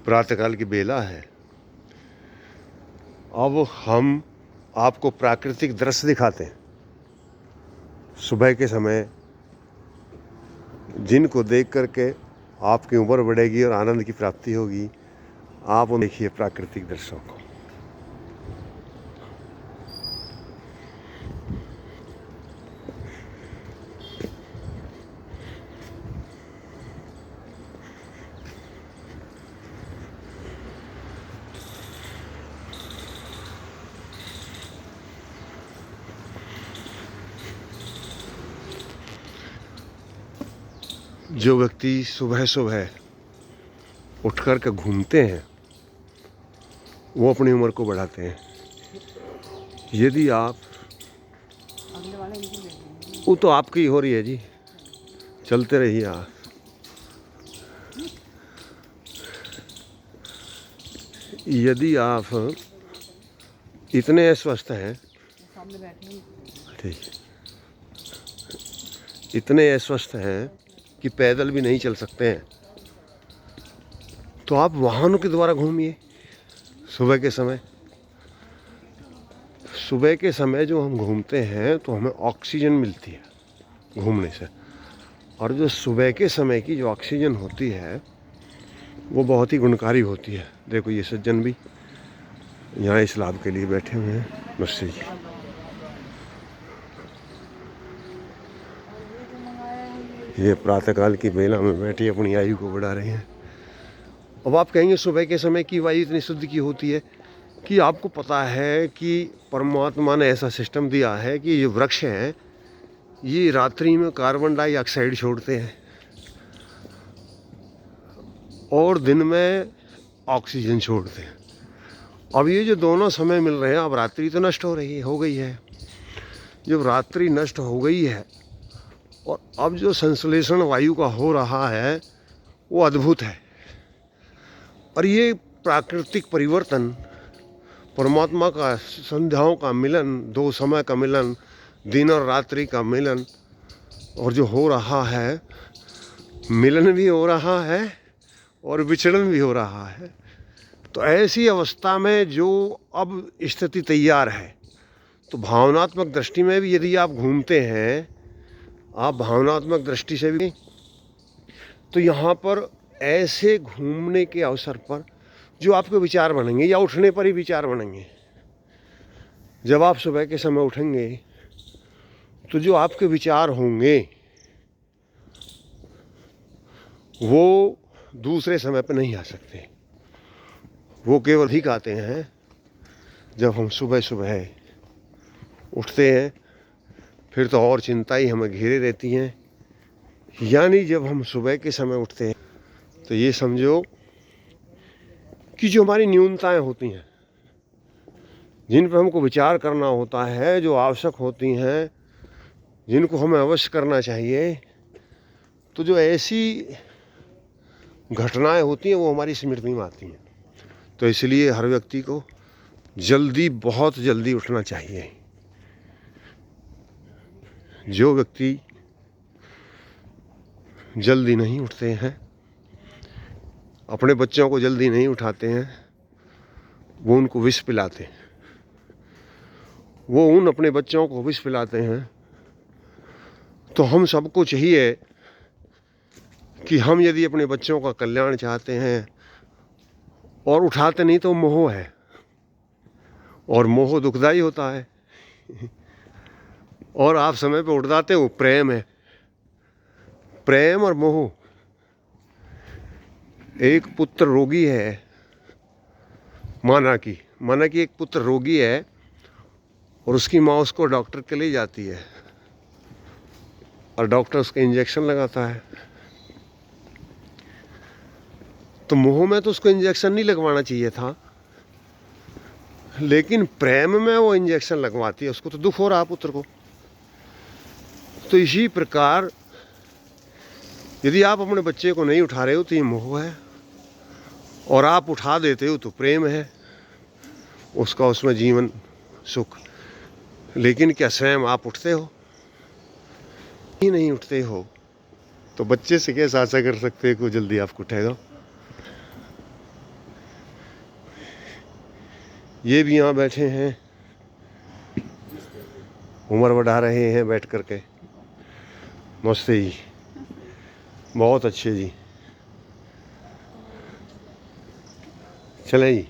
प्रातःकाल की बेला है। अब हम आपको प्राकृतिक दृश्य दिखाते हैं सुबह के समय, जिनको देख करके आपकी उम्र बढ़ेगी और आनंद की प्राप्ति होगी। आप देखिए प्राकृतिक दृश्यों को। जो व्यक्ति सुबह सुबह उठ कर के घूमते हैं वो अपनी उम्र को बढ़ाते हैं। यदि आप, वो तो आपकी हो रही है जी, चलते रहिए आप। यदि आप इतने अस्वस्थ हैं, ठीक, इतने अस्वस्थ हैं कि पैदल भी नहीं चल सकते हैं, तो आप वाहनों के द्वारा घूमिए सुबह के समय। सुबह के समय जो हम घूमते हैं तो हमें ऑक्सीजन मिलती है घूमने से, और जो सुबह के समय की जो ऑक्सीजन होती है वो बहुत ही गुणकारी होती है। देखो ये सज्जन भी यहाँ इस लाभ के लिए बैठे हुए हैं। नमस्ते जी। ये प्रातःकाल की बेला में बैठे अपनी आयु को बढ़ा रहे हैं। अब आप कहेंगे सुबह के समय की वायु इतनी शुद्ध की होती है कि आपको पता है कि परमात्मा ने ऐसा सिस्टम दिया है कि ये वृक्ष हैं, ये रात्रि में कार्बन डाइऑक्साइड छोड़ते हैं और दिन में ऑक्सीजन छोड़ते हैं। अब ये जो दोनों समय मिल रहे हैं, अब रात्रि तो नष्ट हो गई है। जब रात्रि नष्ट हो गई है और अब जो संश्लेषण वायु का हो रहा है वो अद्भुत है। और ये प्राकृतिक परिवर्तन, परमात्मा का संध्याओं का मिलन, दो समय का मिलन, दिन और रात्रि का मिलन, और जो हो रहा है, मिलन भी हो रहा है और विचलन भी हो रहा है। तो ऐसी अवस्था में जो अब स्थिति तैयार है, तो भावनात्मक दृष्टि में भी यदि आप घूमते हैं, आप भावनात्मक दृष्टि से भी, तो यहाँ पर ऐसे घूमने के अवसर पर जो आपके विचार बनेंगे या उठने पर ही विचार बनेंगे। जब आप सुबह के समय उठेंगे तो जो आपके विचार होंगे वो दूसरे समय पर नहीं आ सकते। वो केवल ठीक आते हैं जब हम सुबह सुबह उठते हैं, फिर तो और चिंता ही हमें घेरे रहती हैं। यानी जब हम सुबह के समय उठते हैं तो ये समझो कि जो हमारी न्यूनताएं होती हैं, जिन पर हमको विचार करना होता है, जो आवश्यक होती हैं, जिनको हमें अवश्य करना चाहिए, तो जो ऐसी घटनाएं होती हैं वो हमारी स्मृति में आती हैं। तो इसलिए हर व्यक्ति को जल्दी, बहुत जल्दी उठना चाहिए। जो व्यक्ति जल्दी नहीं उठते हैं, अपने बच्चों को जल्दी नहीं उठाते हैं, वो उनको विष पिलाते हैं। वो उन अपने बच्चों को विष पिलाते हैं। तो हम सबको चाहिए कि हम यदि अपने बच्चों का कल्याण चाहते हैं और उठाते नहीं तो मोह है, और मोह दुखदाई होता है। और आप समय पे उठ जाते हो, प्रेम है। प्रेम और मोह। एक पुत्र रोगी है, माना कि एक पुत्र रोगी है और उसकी माँ उसको डॉक्टर के ले जाती है और डॉक्टर उसको इंजेक्शन लगाता है। तो मोह में तो उसको इंजेक्शन नहीं लगवाना चाहिए था, लेकिन प्रेम में वो इंजेक्शन लगवाती है। उसको तो दुख हो रहा पुत्र को। तो इसी प्रकार यदि आप अपने बच्चे को नहीं उठा रहे हो तो ये मोह है, और आप उठा देते हो तो प्रेम है, उसका उसमें जीवन सुख। लेकिन क्या स्वयं आप उठते हो? ही नहीं उठते हो तो बच्चे से कैसे आशा कर सकते हो कि जल्दी आपको उठेगा? ये भी यहाँ बैठे हैं, उम्र बढ़ा रहे हैं बैठ करके। नमस्ते जी, बहुत अच्छे जी, चले जी।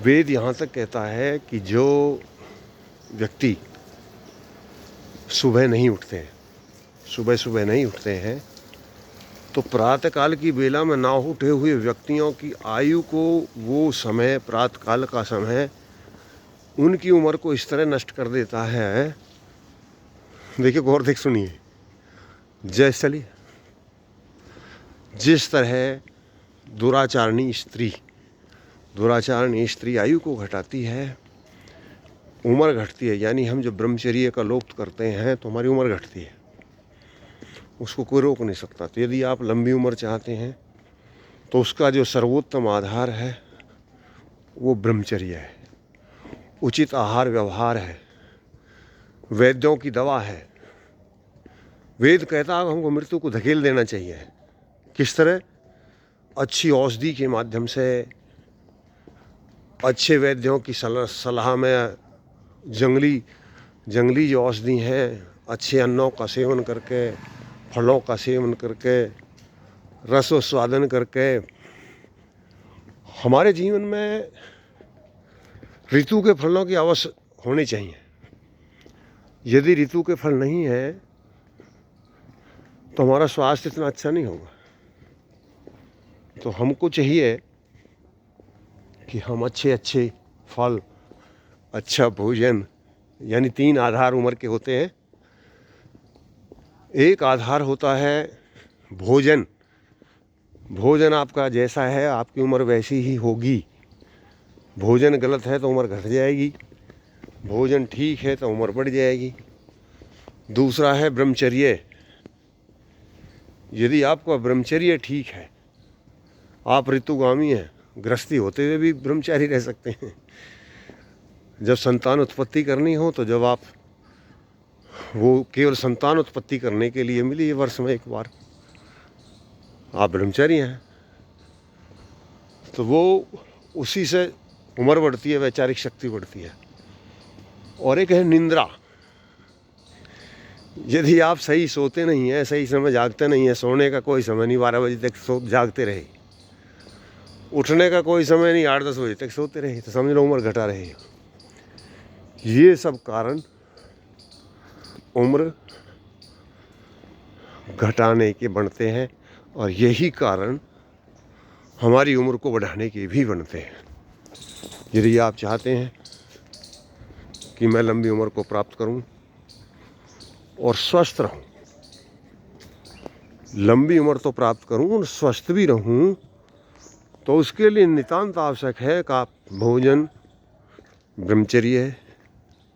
वेद यहाँ तक कहता है कि जो व्यक्ति सुबह नहीं उठते हैं, सुबह सुबह नहीं उठते हैं, तो प्रातःकाल की बेला में ना उठे हुए व्यक्तियों की आयु को वो समय, प्रातःकाल का समय, उनकी उम्र को इस तरह नष्ट कर देता है। देखिए, गौर देख सुनिए, जैसे चलिए, जिस तरह दुराचारणी स्त्री आयु को घटाती है, उम्र घटती है। यानी हम जब ब्रह्मचर्य का लोप करते हैं तो हमारी उम्र घटती है, उसको कोई रोक नहीं सकता। तो यदि आप लंबी उम्र चाहते हैं तो उसका जो सर्वोत्तम आधार है वो ब्रह्मचर्य है, उचित आहार व्यवहार है, वैद्यों की दवा है। वेद कहता है हमको मृत्यु को धकेल देना चाहिए। किस तरह? अच्छी औषधि के माध्यम से, अच्छे वैद्यों की सलाह में, जंगली जो औषधि हैं, अच्छे अन्नों का सेवन करके, फलों का सेवन करके, रसोस्वादन करके। हमारे जीवन में ऋतु के फलों की अवश्य होनी चाहिए। यदि ऋतु के फल नहीं है तो हमारा स्वास्थ्य इतना अच्छा नहीं होगा। तो हमको चाहिए कि हम अच्छे फल, अच्छा भोजन, यानी 3 आधार उम्र के होते हैं। एक आधार होता है भोजन। भोजन आपका जैसा है आपकी उम्र वैसी ही होगी। भोजन गलत है तो उम्र घट जाएगी, भोजन ठीक है तो उम्र बढ़ जाएगी। दूसरा है ब्रह्मचर्य। यदि आपका ब्रह्मचर्य ठीक है, आप ऋतुगामी हैं, गृहस्थी होते हुए भी ब्रह्मचारी रह सकते हैं। जब संतान उत्पत्ति करनी हो तो जब आप वो केवल संतान उत्पत्ति करने के लिए मिली वर्ष में एक बार, आप ब्रह्मचारी हैं, तो वो उसी से उम्र बढ़ती है, वैचारिक शक्ति बढ़ती है। और एक है निंद्रा। यदि आप सही सोते नहीं हैं, सही समय जागते नहीं हैं, सोने का कोई समय नहीं, 12 बजे तक जागते रहे, उठने का कोई समय नहीं, 8-10 बजे तक सोते रहे, तो समझ लो उम्र घटा रहे। ये सब कारण उम्र घटाने के बनते हैं, और यही कारण हमारी उम्र को बढ़ाने के भी बनते हैं। यदि आप चाहते हैं कि मैं लंबी उम्र को प्राप्त करूं और स्वस्थ रहूं, लंबी उम्र तो प्राप्त करूं और स्वस्थ भी रहूं, तो उसके लिए नितांत आवश्यक है कि आप भोजन, ब्रह्मचर्य,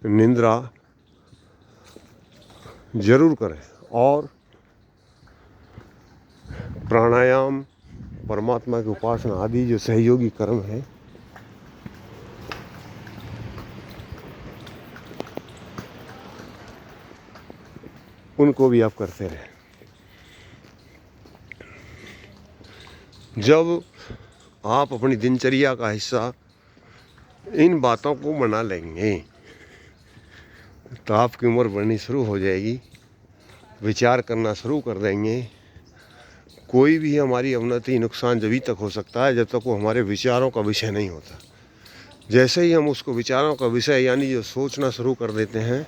निंद्रा जरूर करें, और प्राणायाम, परमात्मा की उपासना आदि जो सहयोगी कर्म है, उनको भी आप करते रहें। जब आप अपनी दिनचर्या का हिस्सा इन बातों को मना लेंगे तो आपकी उम्र बढ़नी शुरू हो जाएगी, विचार करना शुरू कर देंगे। कोई भी हमारी अवनति, नुकसान जब तक हो सकता है जब तक वो हमारे विचारों का विषय नहीं होता। जैसे ही हम उसको विचारों का विषय यानी जो सोचना शुरू कर देते हैं,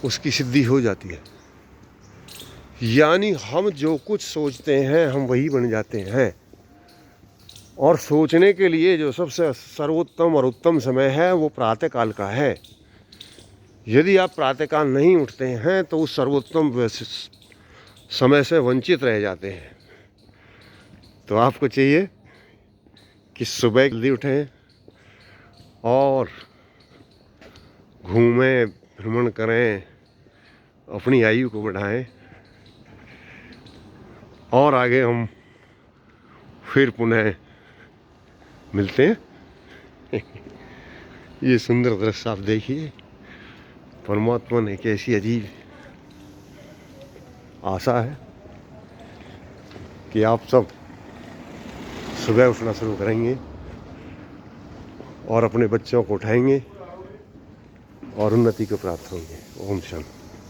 उसकी सिद्धि हो जाती है। यानी हम जो कुछ सोचते हैं हम वही बन जाते हैं। और सोचने के लिए जो सबसे सर्वोत्तम और उत्तम समय है वो प्रातःकाल का है। यदि आप प्रातःकाल नहीं उठते हैं तो उस सर्वोत्तम समय से वंचित रह जाते हैं। तो आपको चाहिए कि सुबह जल्दी उठें, और घूमें, भ्रमण करें, अपनी आयु को बढ़ाएं और आगे हम फिर पुनः मिलते हैं। ये सुंदर दृश्य आप देखिए। परमात्मा ने कैसी अजीब आशा है कि आप सब सुबह उठना शुरू करेंगे और अपने बच्चों को उठाएंगे और उन्नति को प्राप्त होंगे। ओम शांति।